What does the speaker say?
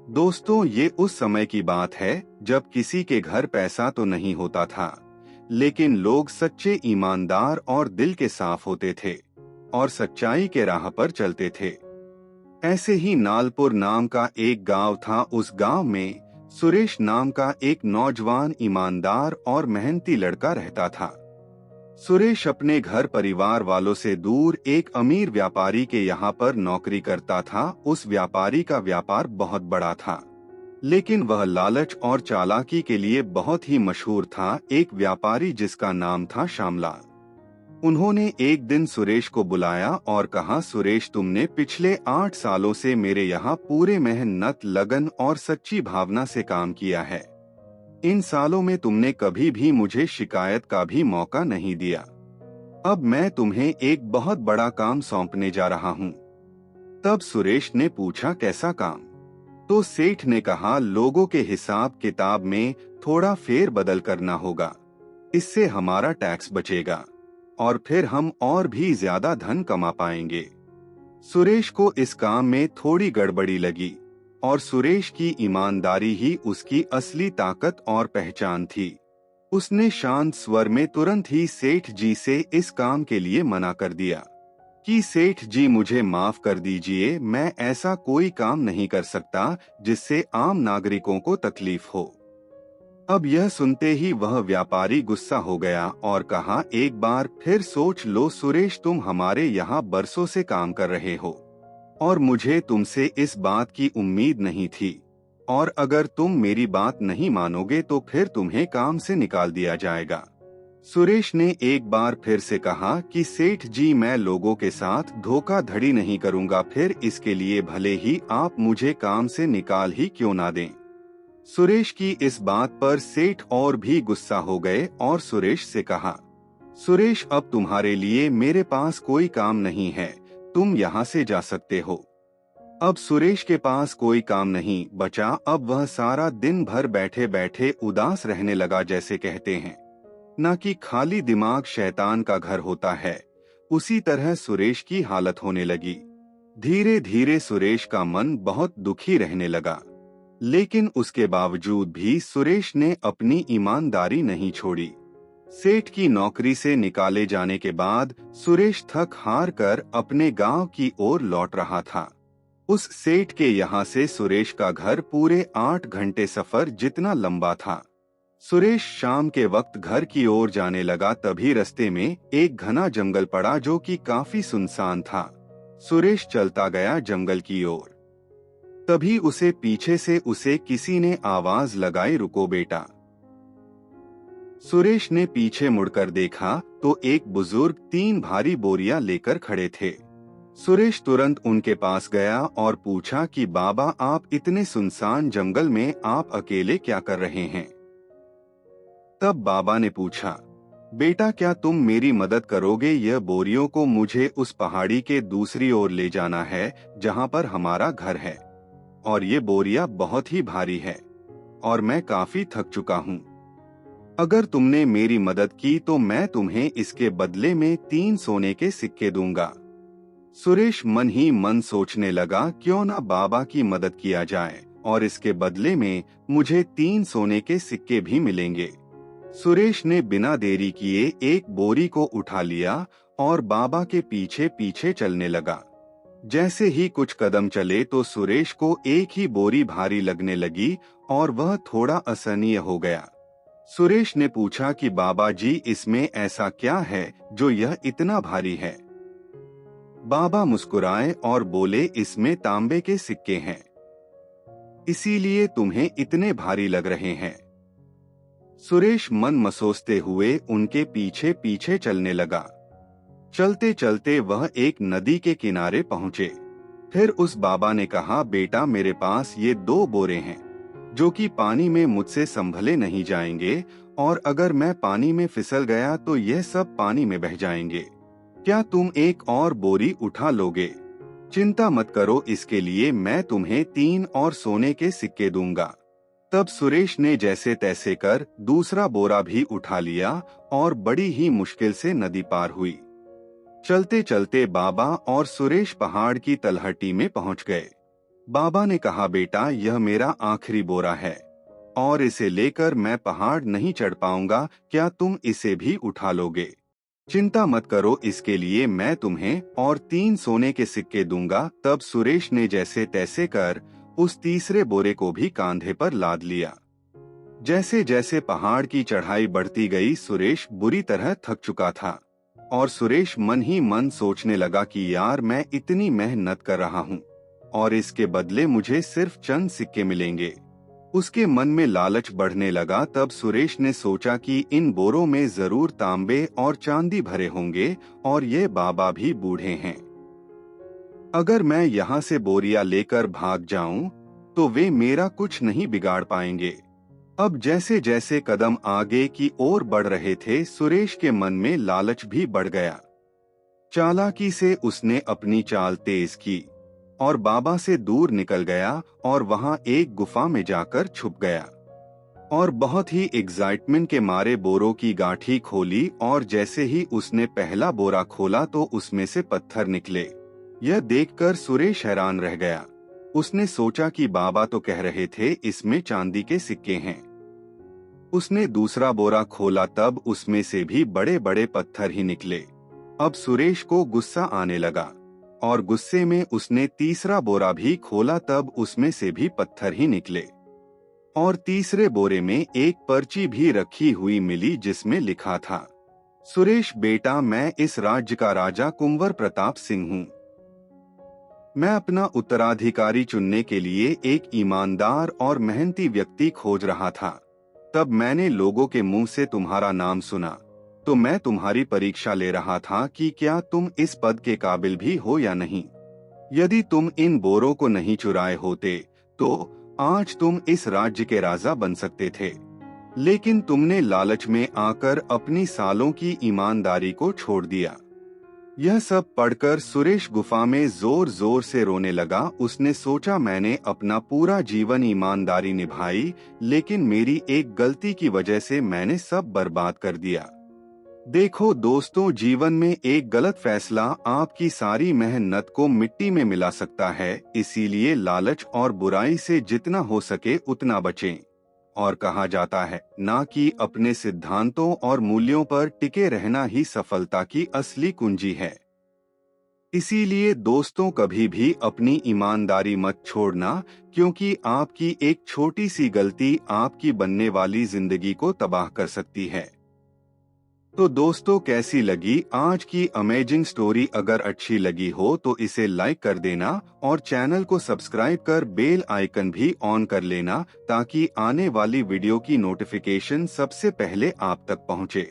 दोस्तों, ये उस समय की बात है जब किसी के घर पैसा तो नहीं होता था, लेकिन लोग सच्चे, ईमानदार और दिल के साफ होते थे और सच्चाई के राह पर चलते थे। ऐसे ही नालपुर नाम का एक गांव था। उस गांव में सुरेश नाम का एक नौजवान, ईमानदार और मेहनती लड़का रहता था। सुरेश अपने घर परिवार वालों से दूर एक अमीर व्यापारी के यहाँ पर नौकरी करता था। उस व्यापारी का व्यापार बहुत बड़ा था, लेकिन वह लालच और चालाकी के लिए बहुत ही मशहूर था। एक व्यापारी जिसका नाम था श्यामलाल। उन्होंने एक दिन सुरेश को बुलाया और कहा, सुरेश, तुमने पिछले 8 सालों से मेरे यहाँ पूरे मेहनत, लगन और सच्ची भावना से काम किया है। इन सालों में तुमने कभी भी मुझे शिकायत का भी मौका नहीं दिया। अब मैं तुम्हें एक बहुत बड़ा काम सौंपने जा रहा हूँ। तब सुरेश ने पूछा, कैसा काम? तो सेठ ने कहा, लोगों के हिसाब किताब में थोड़ा फेर बदल करना होगा। इससे हमारा टैक्स बचेगा और फिर हम और भी ज्यादा धन कमा पाएंगे। सुरेश को इस काम में थोड़ी गड़बड़ी लगी और सुरेश की ईमानदारी ही उसकी असली ताकत और पहचान थी। उसने शांत स्वर में तुरंत ही सेठ जी से इस काम के लिए मना कर दिया कि सेठ जी, मुझे माफ कर दीजिए, मैं ऐसा कोई काम नहीं कर सकता जिससे आम नागरिकों को तकलीफ हो। अब यह सुनते ही वह व्यापारी गुस्सा हो गया और कहा, एक बार फिर सोच लो सुरेश, तुम हमारे यहाँ बरसों से काम कर रहे हो और मुझे तुमसे इस बात की उम्मीद नहीं थी, और अगर तुम मेरी बात नहीं मानोगे तो फिर तुम्हें काम से निकाल दिया जाएगा। सुरेश ने एक बार फिर से कहा कि सेठ जी, मैं लोगों के साथ धोखाधड़ी नहीं करूंगा, फिर इसके लिए भले ही आप मुझे काम से निकाल ही क्यों ना दें। सुरेश की इस बात पर सेठ और भी गुस्सा हो गए और सुरेश से कहा, सुरेश, अब तुम्हारे लिए मेरे पास कोई काम नहीं है, तुम यहाँ से जा सकते हो। अब सुरेश के पास कोई काम नहीं बचा। अब वह सारा दिन भर बैठे बैठे उदास रहने लगा। जैसे कहते हैं ना कि खाली दिमाग शैतान का घर होता है, उसी तरह सुरेश की हालत होने लगी। धीरे धीरे सुरेश का मन बहुत दुखी रहने लगा, लेकिन उसके बावजूद भी सुरेश ने अपनी ईमानदारी नहीं छोड़ी। सेठ की नौकरी से निकाले जाने के बाद सुरेश थक हार कर अपने गांव की ओर लौट रहा था। उस सेठ के यहाँ से सुरेश का घर पूरे 8 घंटे सफर जितना लंबा था। सुरेश शाम के वक्त घर की ओर जाने लगा, तभी रास्ते में एक घना जंगल पड़ा जो कि काफी सुनसान था। सुरेश चलता गया जंगल की ओर। तभी उसे पीछे से किसी ने आवाज लगाई, रुको बेटा। सुरेश ने पीछे मुड़कर देखा तो एक बुजुर्ग 3 भारी बोरियां लेकर खड़े थे। सुरेश तुरंत उनके पास गया और पूछा कि बाबा, आप इतने सुनसान जंगल में आप अकेले क्या कर रहे हैं? तब बाबा ने पूछा, बेटा, क्या तुम मेरी मदद करोगे? यह बोरियों को मुझे उस पहाड़ी के दूसरी ओर ले जाना है जहां पर हमारा घर है, और ये बोरिया बहुत ही भारी है और मैं काफी थक चुका हूँ। अगर तुमने मेरी मदद की तो मैं तुम्हें इसके बदले में 3 सोने के सिक्के दूंगा। सुरेश मन ही मन सोचने लगा, क्यों ना बाबा की मदद किया जाए और इसके बदले में मुझे 3 सोने के सिक्के भी मिलेंगे। सुरेश ने बिना देरी किए एक बोरी को उठा लिया और बाबा के पीछे पीछे चलने लगा। जैसे ही कुछ कदम चले तो सुरेश को एक ही बोरी भारी लगने लगी और वह थोड़ा असहनीय हो गया। सुरेश ने पूछा कि बाबा जी, इसमें ऐसा क्या है जो यह इतना भारी है? बाबा मुस्कुराए और बोले, इसमें तांबे के सिक्के हैं, इसीलिए तुम्हें इतने भारी लग रहे हैं। सुरेश मन मसोसते हुए उनके पीछे पीछे चलने लगा। चलते चलते वह एक नदी के किनारे पहुंचे। फिर उस बाबा ने कहा, बेटा, मेरे पास ये 2 बोरे हैं जो कि पानी में मुझसे संभले नहीं जाएंगे, और अगर मैं पानी में फिसल गया तो यह सब पानी में बह जाएंगे। क्या तुम एक और बोरी उठा लोगे? चिंता मत करो, इसके लिए मैं तुम्हें 3 और सोने के सिक्के दूंगा। तब सुरेश ने जैसे तैसे कर दूसरा बोरा भी उठा लिया और बड़ी ही मुश्किल से नदी पार हुई। चलते चलते बाबा और सुरेश पहाड़ की तलहटी में पहुंच गए। बाबा ने कहा, बेटा यह मेरा आखिरी बोरा है और इसे लेकर मैं पहाड़ नहीं चढ़ पाऊंगा, क्या तुम इसे भी उठा लोगे? चिंता मत करो, इसके लिए मैं तुम्हें और 3 सोने के सिक्के दूंगा। तब सुरेश ने जैसे तैसे कर उस तीसरे बोरे को भी कांधे पर लाद लिया। जैसे जैसे पहाड़ की चढ़ाई बढ़ती गई, सुरेश बुरी तरह थक चुका था और सुरेश मन ही मन सोचने लगा कि यार, मैं इतनी मेहनत कर रहा हूँ और इसके बदले मुझे सिर्फ चंद सिक्के मिलेंगे। उसके मन में लालच बढ़ने लगा। तब सुरेश ने सोचा कि इन बोरों में जरूर तांबे और चांदी भरे होंगे और ये बाबा भी बूढ़े हैं। अगर मैं यहाँ से बोरियां लेकर भाग जाऊं तो वे मेरा कुछ नहीं बिगाड़ पाएंगे। अब जैसे जैसे कदम आगे की ओर बढ़ रहे थे, सुरेश के मन में लालच भी बढ़ गया। चालाकी से उसने अपनी चाल तेज की और बाबा से दूर निकल गया और वहां एक गुफा में जाकर छुप गया और बहुत ही एक्साइटमेंट के मारे बोरों की गांठी खोली और जैसे ही उसने पहला बोरा खोला तो उसमें से पत्थर निकले। यह देखकर सुरेश हैरान रह गया। उसने सोचा कि बाबा तो कह रहे थे इसमें चांदी के सिक्के हैं। उसने दूसरा बोरा खोला, तब उसमें से भी बड़े बड़े पत्थर ही निकले। अब सुरेश को गुस्सा आने लगा और गुस्से में उसने तीसरा बोरा भी खोला, तब उसमें से भी पत्थर ही निकले और तीसरे बोरे में एक पर्ची भी रखी हुई मिली जिसमें लिखा था, सुरेश बेटा, मैं इस राज्य का राजा कुंवर प्रताप सिंह हूँ। मैं अपना उत्तराधिकारी चुनने के लिए एक ईमानदार और मेहनती व्यक्ति खोज रहा था। तब मैंने लोगों के मुंह से तुम्हारा नाम सुना, तो मैं तुम्हारी परीक्षा ले रहा था कि क्या तुम इस पद के काबिल भी हो या नहीं। यदि तुम इन बोरों को नहीं चुराए होते तो आज तुम इस राज्य के राजा बन सकते थे, लेकिन तुमने लालच में आकर अपनी सालों की ईमानदारी को छोड़ दिया। यह सब पढ़कर सुरेश गुफा में जोर जोर से रोने लगा। उसने सोचा, मैंने अपना पूरा जीवन ईमानदारी निभाई, लेकिन मेरी एक गलती की वजह से मैंने सब बर्बाद कर दिया। देखो दोस्तों, जीवन में एक गलत फैसला आपकी सारी मेहनत को मिट्टी में मिला सकता है। इसीलिए लालच और बुराई से जितना हो सके उतना बचें। और कहा जाता है ना कि अपने सिद्धांतों और मूल्यों पर टिके रहना ही सफलता की असली कुंजी है। इसीलिए दोस्तों, कभी भी अपनी ईमानदारी मत छोड़ना, क्योंकि आपकी एक छोटी सी गलती आपकी बनने वाली जिंदगी को तबाह कर सकती है। तो दोस्तों, कैसी लगी आज की अमेजिंग स्टोरी? अगर अच्छी लगी हो तो इसे लाइक कर देना और चैनल को सब्सक्राइब कर बेल आइकन भी ऑन कर लेना, ताकि आने वाली वीडियो की नोटिफिकेशन सबसे पहले आप तक पहुंचे।